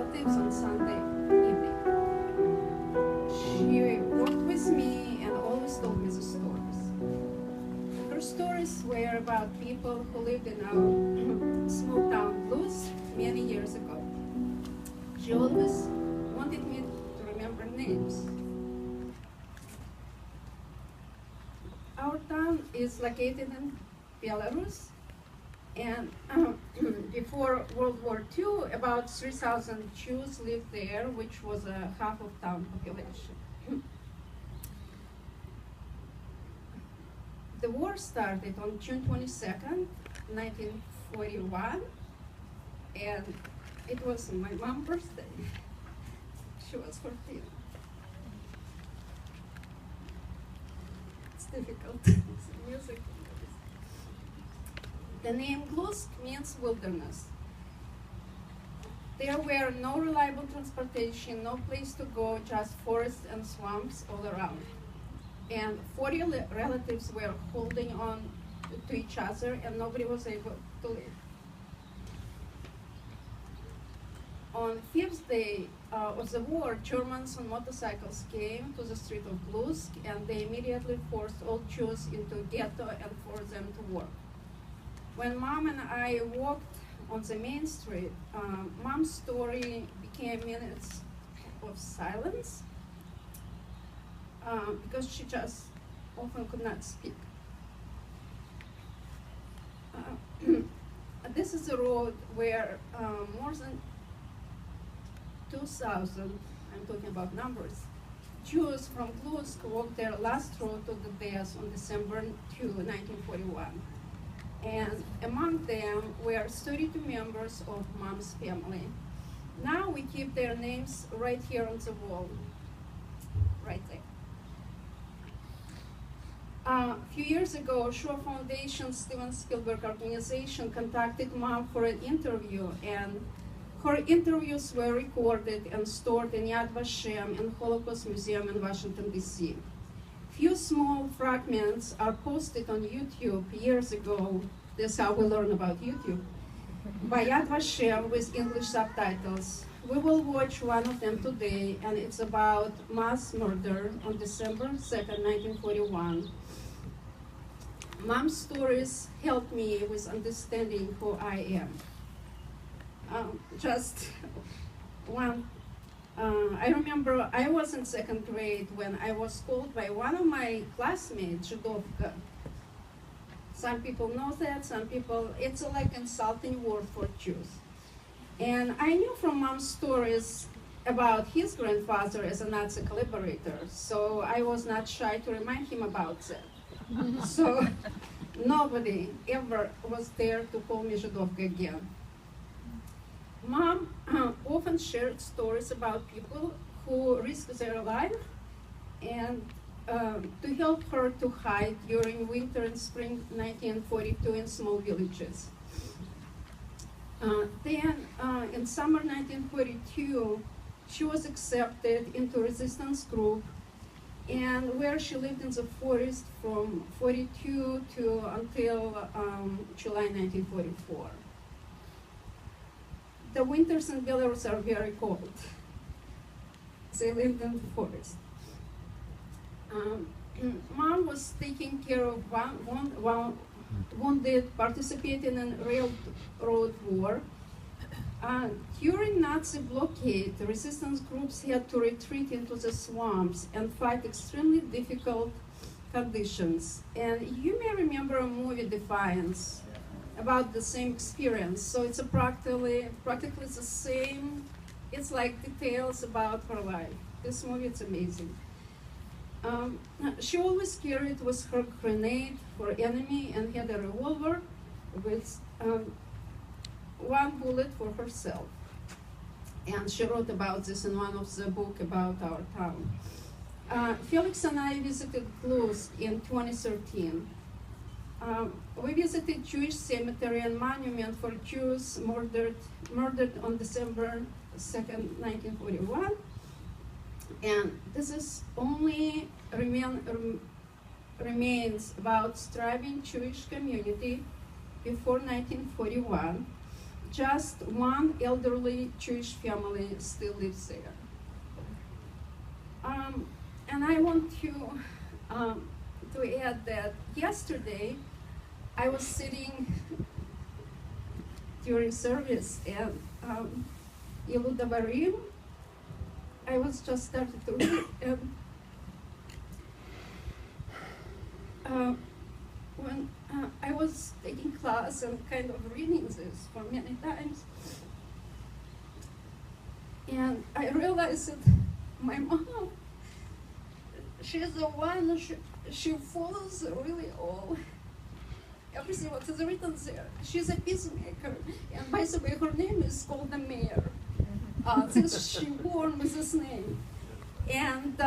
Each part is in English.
relatives on Sunday evening. She worked with me and always told me the stories. Her stories were about people who lived in our small town blues many years ago. She always wanted me to remember names. Our town is located in Belarus, and before World War II, about 3,000 Jews lived there, which was a half of town population. The war started on June 22nd, 1941, and it was my mom's birthday. She was 14. It's difficult. It's music. The name Glusk means wilderness. There were no reliable transportation, no place to go, just forests and swamps all around. And 40 relatives were holding on to each other, and nobody was able to live. On fifth day of the war, Germans on motorcycles came to the street of Glusk, and they immediately forced all Jews into a ghetto and forced them to work. When Mom and I walked on the main street, Mom's story became minutes of silence because she just often could not speak. This is a road where more than 2,000, I'm talking about numbers, Jews from Glusk walked their last road to the death on December 2, 1941. And among them were 32 members of Mom's family. Now we keep their names right here on the wall, right there. A few years ago, Hashoah Foundation, Steven Spielberg organization, contacted Mom for an interview, and her interviews were recorded and stored in Yad Vashem and Holocaust Museum in Washington, D.C. Few small fragments are posted on YouTube years ago. That's how we learn about YouTube. By Yad Vashem with English subtitles. We will watch one of them today, and it's about mass murder on December 2nd, 1941. Mom's stories helped me with understanding who I am. Just one, I remember I was in second grade when I was called by one of my classmates, Zhidovka. Some people know that, some people, it's like insulting word for Jews. And I knew from Mom's stories about his grandfather as a Nazi collaborator, so I was not shy to remind him about that. So nobody ever was there to call me Zhidovka again. Mom often shared stories about people who risked their life and to help her to hide during winter and spring 1942 in small villages. Then in summer 1942, she was accepted into a resistance group, and where she lived in the forest from 42 to until July 1944. The winters in Belarus are very cold. They lived in the forest. Mom was taking care of one wounded, participating in railroad war. During Nazi blockade, the resistance groups had to retreat into the swamps and fight extremely difficult conditions. And you may remember a movie, Defiance, about the same experience. So it's practically the same. It's like details about her life. This movie is amazing. She always carried with her grenade for enemy and had a revolver with one bullet for herself. And she wrote about this in one of the books about our town. Felix and I visited Glusk in 2013. We visited Jewish cemetery and monument for Jews murdered on December 2nd, 1941. And this is only remains about thriving Jewish community before 1941. just one elderly Jewish family still lives there. And I want to add that yesterday I was sitting during service and Yehuda Varim, I was just started to read, and when I was taking class and kind of reading this for many times, and I realized that my mom, she's the one, she follows really all, everything what is written there. She's a peacemaker, and by the way, her name is called the mayor. She born with this name. And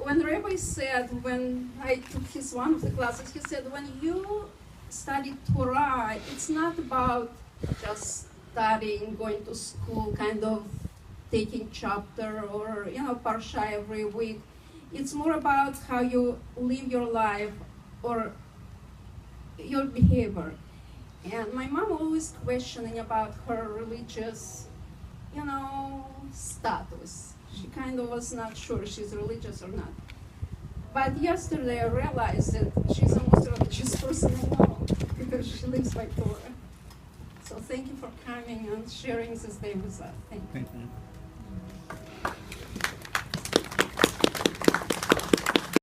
when Rabbi said, when I took one of the classes, he said, when you study Torah, it's not about just studying, going to school, kind of taking chapter or parsha every week. It's more about how you live your life or your behavior. And my mom always questioning about her religious, status. She kind of was not sure she's religious or not. But yesterday I realized that she's the most religious person I know because she lives by Torah. So thank you for coming and sharing this day with us. Thank you.